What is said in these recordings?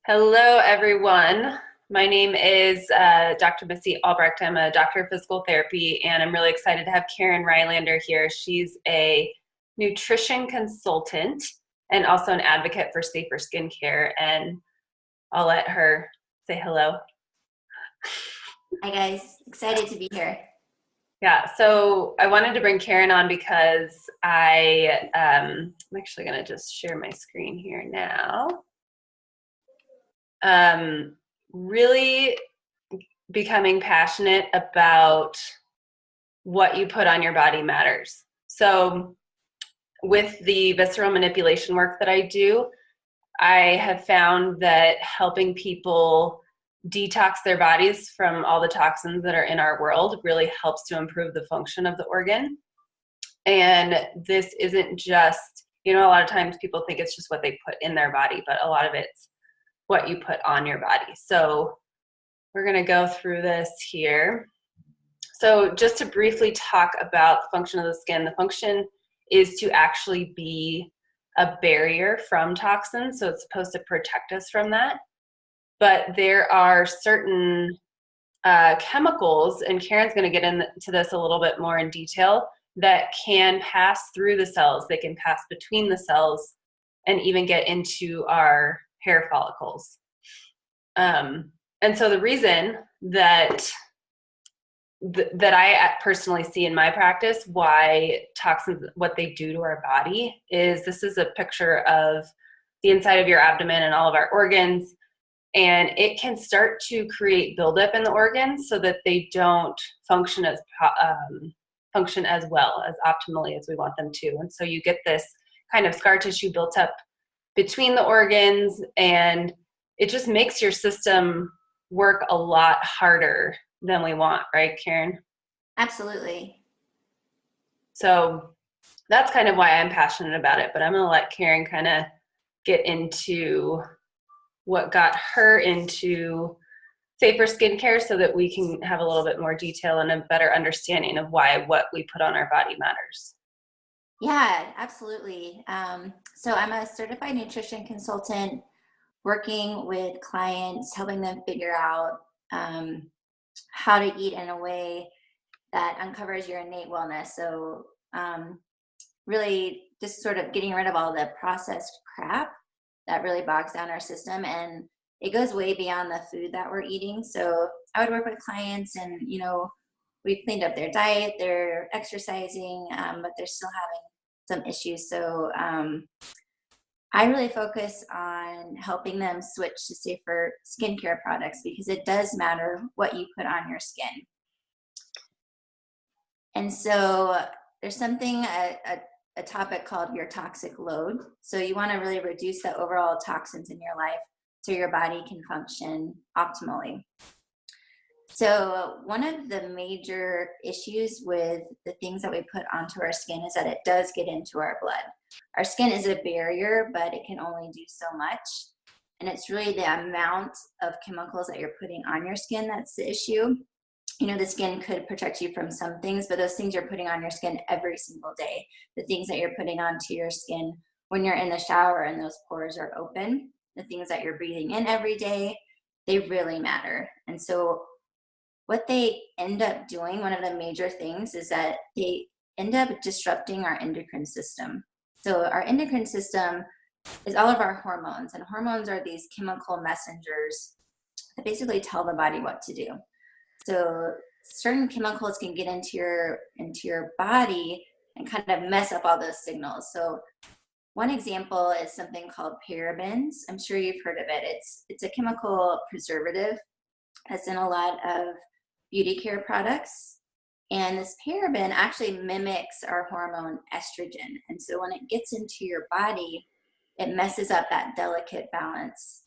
Hello, everyone. My name is Dr. Missy Albrecht. I'm a doctor of physical therapy, and I'm really excited to have Karen Rylander here. She's a nutrition consultant and also an advocate for safer skincare, and I'll let her say hello. Hi guys, excited to be here. Yeah, so I wanted to bring Karen on because I'm actually going to just share my screen here now. Really becoming passionate about what you put on your body matters. So with the visceral manipulation work that I do, I have found that helping people detox their bodies from all the toxins that are in our world really helps to improve the function of the organ. And this isn't just, a lot of times people think it's just what they put in their body, but a lot of it's what you put on your body. So we're going to go through this here. So just to briefly talk about the function of the skin, the function is to actually be a barrier from toxins. So it's supposed to protect us from that. But there are certain chemicals, and Karen's going to get into this a little bit more in detail, that can pass through the cells. They can pass between the cells and even get into our hair follicles. And so the reason that I personally see in my practice why toxins, what they do to our body, is this is a picture of the inside of your abdomen and all of our organs. And it can start to create buildup in the organs so that they don't function as well, as optimally as we want them to. And so you get this kind of scar tissue built up between the organs, and it just makes your system work a lot harder than we want, right, Karen? Absolutely. So that's kind of why I'm passionate about it, but I'm going to let Karen kind of get into what got her into safer skincare so that we can have a little bit more detail and a better understanding of why what we put on our body matters. Yeah, absolutely. So I'm a certified nutrition consultant working with clients, helping them figure out how to eat in a way that uncovers your innate wellness. So really just sort of getting rid of all the processed crap that really bogs down our system, and it goes way beyond the food that we're eating. So I would work with clients, and we've cleaned up their diet, they're exercising, but they're still having some issues. So I really focus on helping them switch to safer skincare products because it does matter what you put on your skin. And so there's something, a topic called your toxic load. So you want to really reduce the overall toxins in your life so your body can function optimally. So one of the major issues with the things that we put onto our skin is that it does get into our blood. Our skin is a barrier, but it can only do so much. And it's really the amount of chemicals that you're putting on your skin that's the issue. The skin could protect you from some things, but those things you're putting on your skin every single day, the things that you're putting onto your skin when you're in the shower and those pores are open, the things that you're breathing in every day, they really matter. And so what they end up doing, one of the major things, is that they end up disrupting our endocrine system. So our endocrine system is all of our hormones, and hormones are these chemical messengers that basically tell the body what to do. So certain chemicals can get into your body and kind of mess up all those signals. So one example is something called parabens. I'm sure you've heard of it. It's a chemical preservative that's in a lot of beauty care products. And this paraben actually mimics our hormone estrogen. And so when it gets into your body, it messes up that delicate balance,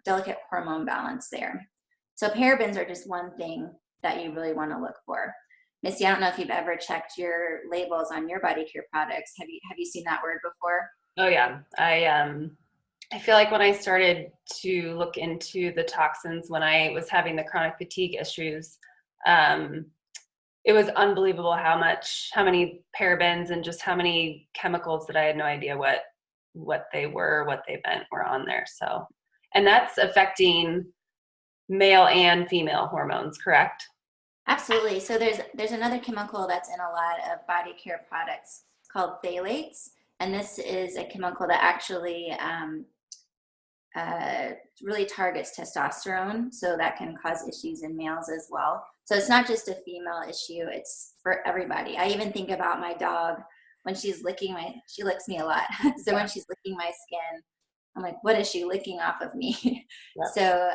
delicate hormone balance there. So parabens are just one thing that you really want to look for. Missy, I don't know if you've ever checked your labels on your body care products. Have you seen that word before? Oh yeah, I feel like when I started to look into the toxins when I was having the chronic fatigue issues, it was unbelievable how many parabens and just how many chemicals that I had no idea what they were, what they meant were on there. So And that's affecting male and female hormones, correct? Absolutely. So there's another chemical that's in a lot of body care products called phthalates, and this is a chemical that actually really targets testosterone, so that can cause issues in males as well. So it's not just a female issue, it's for everybody. I even think about my dog when she's licking she licks me a lot. So when she's licking my skin, I'm like, what is she licking off of me? Yep. So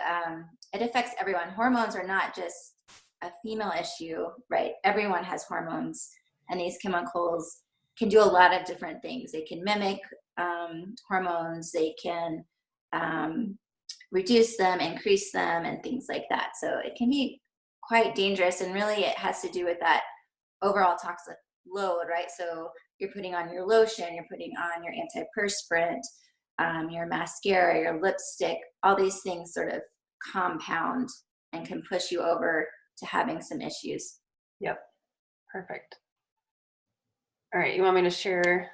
it affects everyone. Hormones are not just a female issue, right? Everyone has hormones, and these chemicals can do a lot of different things. They can mimic hormones, they can reduce them, increase them, and things like that. So it can be quite dangerous, and really it has to do with that overall toxic load, right? So you're putting on your lotion, you're putting on your antiperspirant, your mascara, your lipstick, all these things sort of compound and can push you over to having some issues. Yep. Perfect. All right. You want me to share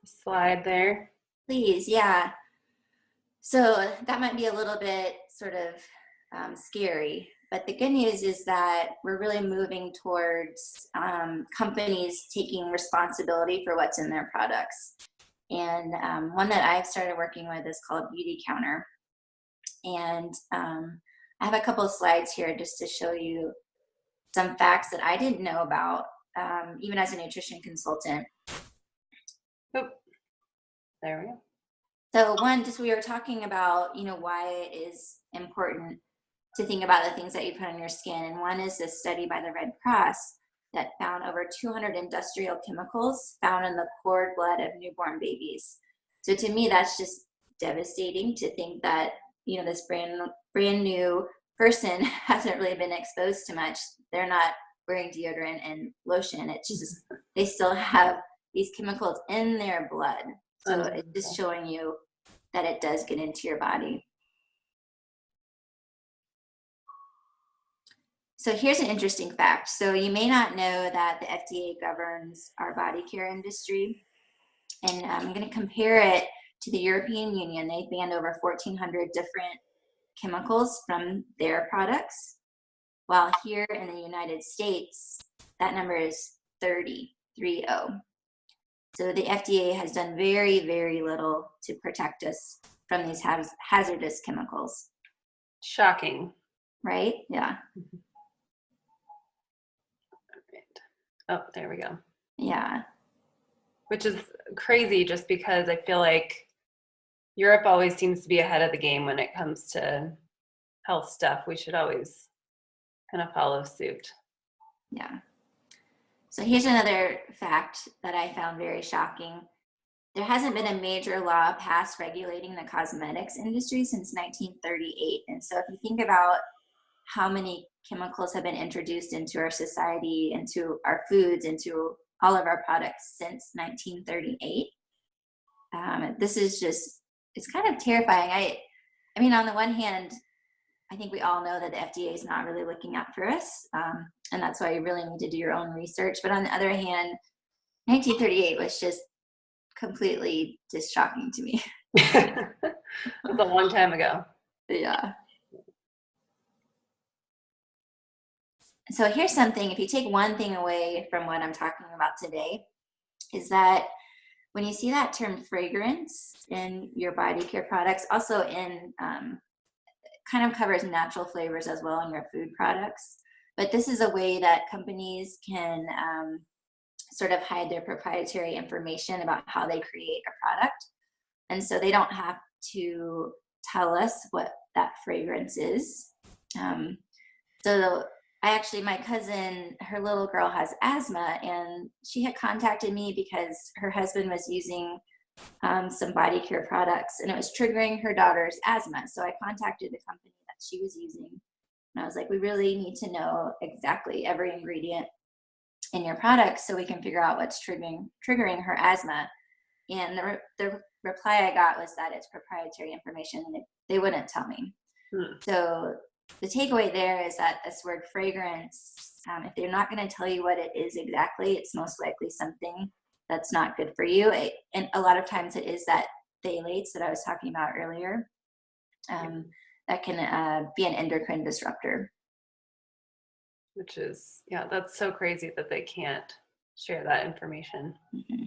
a slide there? Please, yeah. So that might be a little bit sort of scary, but the good news is that we're really moving towards companies taking responsibility for what's in their products. And one that I've started working with is called Beauty Counter. And I have a couple of slides here just to show you some facts that I didn't know about, even as a nutrition consultant. Oop. There we go. So one, just we were talking about, why it is important to think about the things that you put on your skin. And one is this study by the Red Cross that found over 200 industrial chemicals found in the cord blood of newborn babies. So to me, that's just devastating to think that, this brand new person hasn't really been exposed to much. They're not wearing deodorant and lotion. It's just, they still have these chemicals in their blood. So it's just showing you that it does get into your body. So here's an interesting fact. So you may not know that the FDA governs our body care industry. And I'm going to compare it to the European Union. They banned over 1,400 different chemicals from their products. While here in the United States, that number is 30. So the FDA has done very, very little to protect us from these hazardous chemicals. Shocking. Right? Yeah. Oh, there we go. Yeah. Which is crazy just because I feel like Europe always seems to be ahead of the game when it comes to health stuff. We should always kind of follow suit. Yeah. So here's another fact that I found very shocking. There hasn't been a major law passed regulating the cosmetics industry since 1938. And so if you think about how many chemicals have been introduced into our society, into our foods, into all of our products since 1938, this is just, it's kind of terrifying. I mean, on the one hand, I think we all know that the FDA is not really looking out for us, and that's why you really need to do your own research. But on the other hand, 1938 was just completely just shocking to me. That's a long time ago. Yeah. So here's something, if you take one thing away from what I'm talking about today, is that when you see that term fragrance in your body care products, also in kind of covers natural flavors as well in your food products. But this is a way that companies can sort of hide their proprietary information about how they create a product. And so they don't have to tell us what that fragrance is. So my cousin, her little girl has asthma, and she had contacted me because her husband was using some body care products, and it was triggering her daughter's asthma. So I contacted the company that she was using, and I was like, we really need to know exactly every ingredient in your products so we can figure out what's triggering her asthma. And the reply I got was that it's proprietary information, and they wouldn't tell me. So the takeaway there is that this word fragrance, if they're not going to tell you what it is exactly, it's most likely something that's not good for you. And a lot of times it is that phthalates that I was talking about earlier. that can be an endocrine disruptor. Which is, yeah, that's so crazy that they can't share that information. Mm-hmm.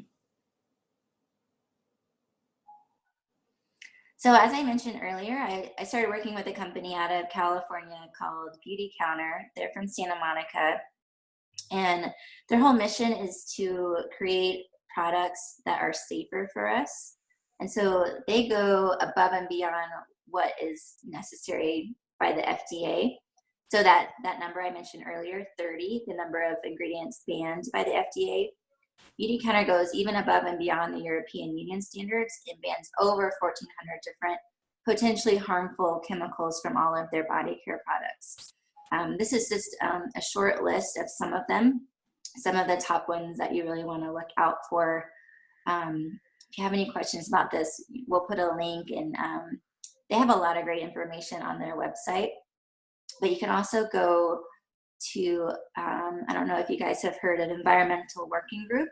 So as I mentioned earlier, I started working with a company out of California called Beauty Counter. They're from Santa Monica. And their whole mission is to create products that are safer for us. And so they go above and beyond what is necessary by the FDA. So that number I mentioned earlier, 30, the number of ingredients banned by the FDA, Beauty Counter goes even above and beyond the European Union standards. It bans over 1,400 different potentially harmful chemicals from all of their body care products. This is just a short list of some of them, some of the top ones that you really want to look out for. If you have any questions about this, we'll put a link, and they have a lot of great information on their website. But you can also go to, I don't know if you guys have heard of Environmental Working Group.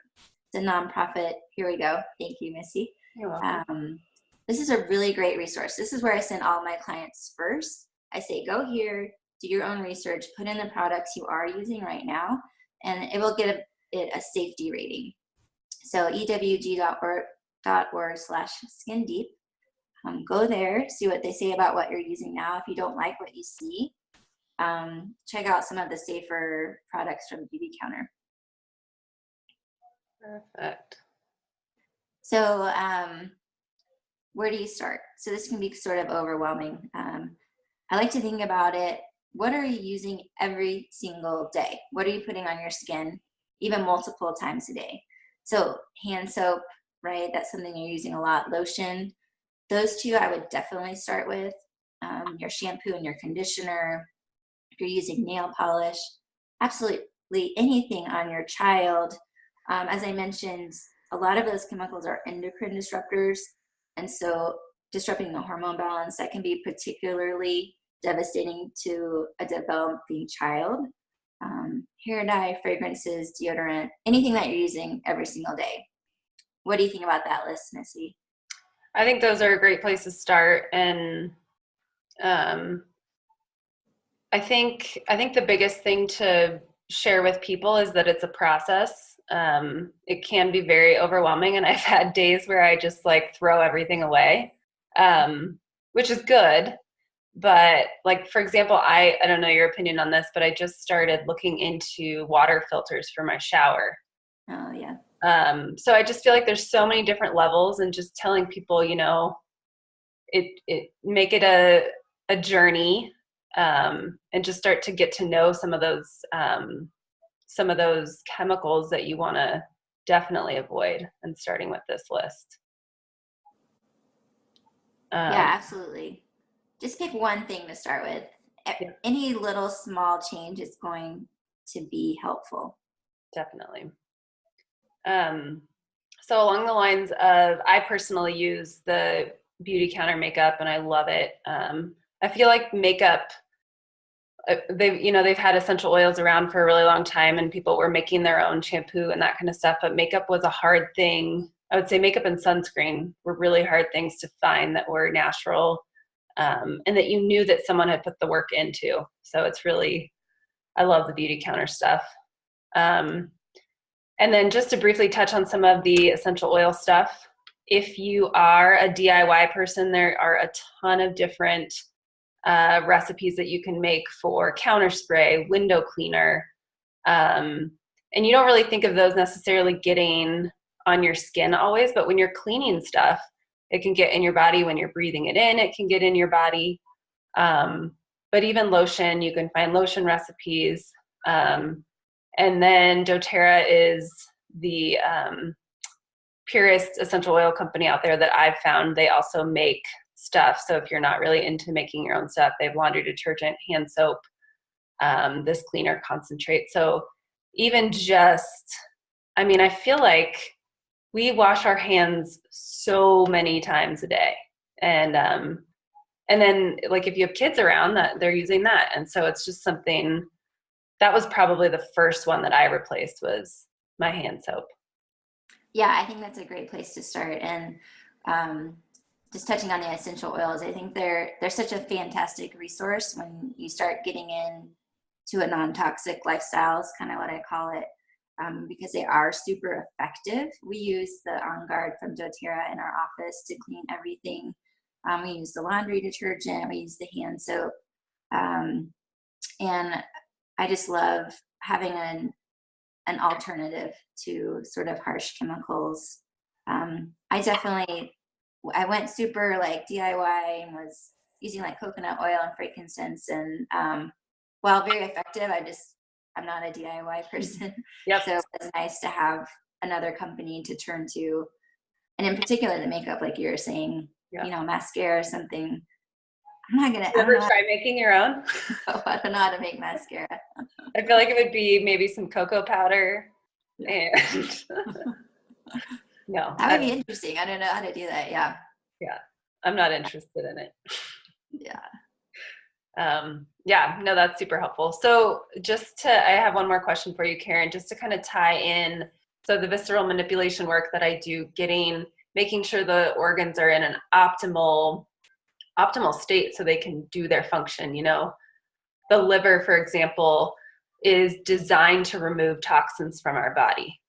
It's a nonprofit. Here we go. Thank you, Missy. You're welcome. This is a really great resource. This is where I send all my clients first. I say, go here, do your own research, put in the products you are using right now, and it will give it a safety rating. So ewg.org/skin deep. Go there, see what they say about what you're using now. If you don't like what you see, check out some of the safer products from Beauty Counter. Perfect. So where do you start? So this can be sort of overwhelming. I like to think about it. What are you using every single day? What are you putting on your skin, even multiple times a day? So hand soap, right? That's something you're using a lot. Lotion. Those two I would definitely start with. Your shampoo and your conditioner. If you're using nail polish, absolutely anything on your child. As I mentioned, a lot of those chemicals are endocrine disruptors. And so disrupting the hormone balance, that can be particularly devastating to a developing child. Hair dye, fragrances, deodorant, anything that you're using every single day. What do you think about that list, Missy? I think those are a great place to start. And I think the biggest thing to share with people is that it's a process. It can be very overwhelming, and I've had days where I just like throw everything away, which is good. But like, for example, I don't know your opinion on this, but I just started looking into water filters for my shower. Oh, yeah. So I just feel like there's so many different levels, and just telling people, you know, it make it a journey, and just start to get to know some of those chemicals that you want to definitely avoid, and starting with this list. Yeah, absolutely. Just pick one thing to start with. Yeah. Any little small change is going to be helpful. Definitely. So along the lines of, I personally use the Beauty Counter makeup, and I love it. I feel like makeup, they've had essential oils around for a really long time, and people were making their own shampoo and that kind of stuff, but makeup was a hard thing. I would say makeup and sunscreen were really hard things to find that were natural, and that you knew that someone had put the work into. So it's really, I love the Beauty Counter stuff. And then just to briefly touch on some of the essential oil stuff, if you are a DIY person, there are a ton of different recipes that you can make for counter spray, window cleaner. And you don't really think of those necessarily getting on your skin always, but when you're cleaning stuff, it can get in your body. When you're breathing it in, it can get in your body. But even lotion, you can find lotion recipes. And then doTERRA is the purest essential oil company out there that I've found. They also make stuff. So if you're not really into making your own stuff, they have laundry detergent, hand soap, this cleaner concentrate. So even just, I mean, I feel like we wash our hands so many times a day. And then like if you have kids around, that they're using that. And so it's just something. That was probably the first one that I replaced, was my hand soap. Yeah, I think that's a great place to start. And just touching on the essential oils, I think they're such a fantastic resource when you start getting in to a non-toxic lifestyle, is kind of what I call it, because they are super effective. We use the On Guard from doTERRA in our office to clean everything. We use the laundry detergent, we use the hand soap, and I just love having an alternative to sort of harsh chemicals. I went super like DIY and was using like coconut oil and frankincense, and while very effective, I'm not a DIY person. Yep. So it's nice to have another company to turn to, and in particular the makeup, like you were saying, Yep. Mascara or something. Ever try making your own? I don't know how to make mascara. I feel like it would be maybe some cocoa powder and no. That would be interesting. I don't know how to do that. Yeah. Yeah. I'm not interested in it. Yeah. Yeah, no, that's super helpful. So I have one more question for you, Karen, just to kind of tie in. So the visceral manipulation work that I do, making sure the organs are in an optimal state so they can do their function. The liver, for example, is designed to remove toxins from our body.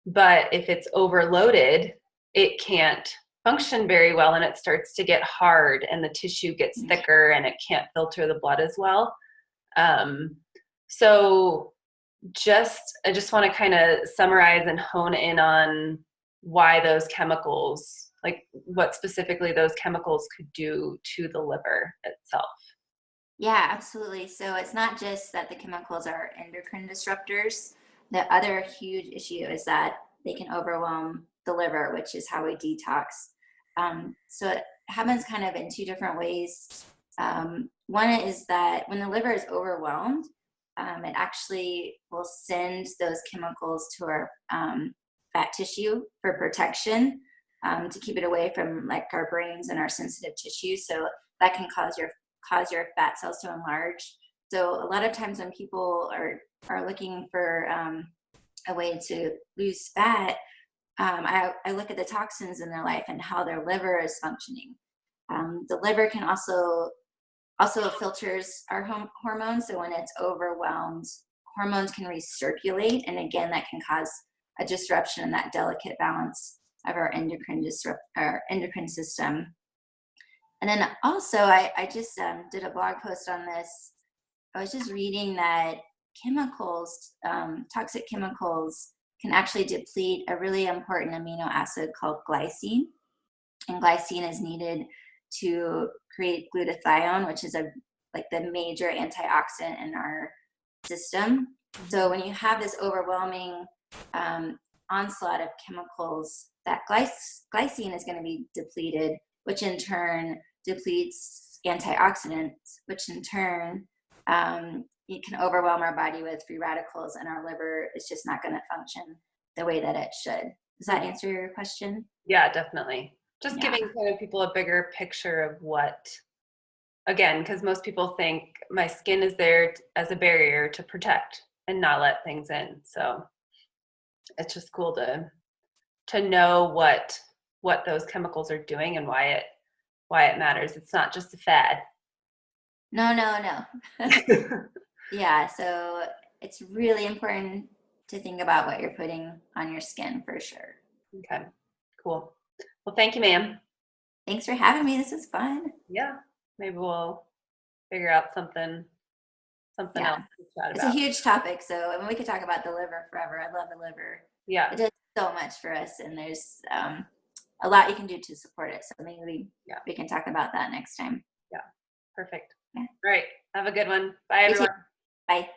But if it's overloaded, it can't function very well, and it starts to get hard and the tissue gets thicker and it can't filter the blood as well. So I just want to kind of summarize and hone in on why those chemicals, like what specifically those chemicals could do to the liver itself. Yeah, absolutely. So it's not just that the chemicals are endocrine disruptors. The other huge issue is that they can overwhelm the liver, which is how we detox. So it happens kind of in two different ways. One is that when the liver is overwhelmed, it actually will send those chemicals to our fat tissue for protection, to keep it away from like our brains and our sensitive tissue. So that can cause your fat cells to enlarge. So a lot of times when people are looking for a way to lose fat, I look at the toxins in their life and how their liver is functioning. The liver can also filters our hormones. So when it's overwhelmed, hormones can recirculate, and again, that can cause a disruption in that delicate balance of our endocrine system. And then also, I just did a blog post on this. I was just reading that toxic chemicals can actually deplete a really important amino acid called glycine. And glycine is needed to create glutathione, which is the major antioxidant in our system. So when you have this overwhelming onslaught of chemicals, that glycine is going to be depleted, which in turn depletes antioxidants, which in turn it can overwhelm our body with free radicals, and our liver is just not going to function the way that it should. Does that answer your question? Yeah, definitely. Just giving kind of people a bigger picture of what, again, because most people think my skin is there as a barrier to protect and not let things in. So it's just cool to know what those chemicals are doing and why it matters. It's not just a fad. No. Yeah, so it's really important to think about what you're putting on your skin for sure. Okay, cool. Well, thank you, ma'am. Thanks for having me. This is fun. Yeah, maybe we'll figure out something else to chat about. It's a huge topic, so we could talk about the liver forever. I love the liver. Yeah. It does so much for us, and there's a lot you can do to support it. So maybe we can talk about that next time. Yeah, perfect. Yeah. All right, have a good one. Bye, everyone. Bye.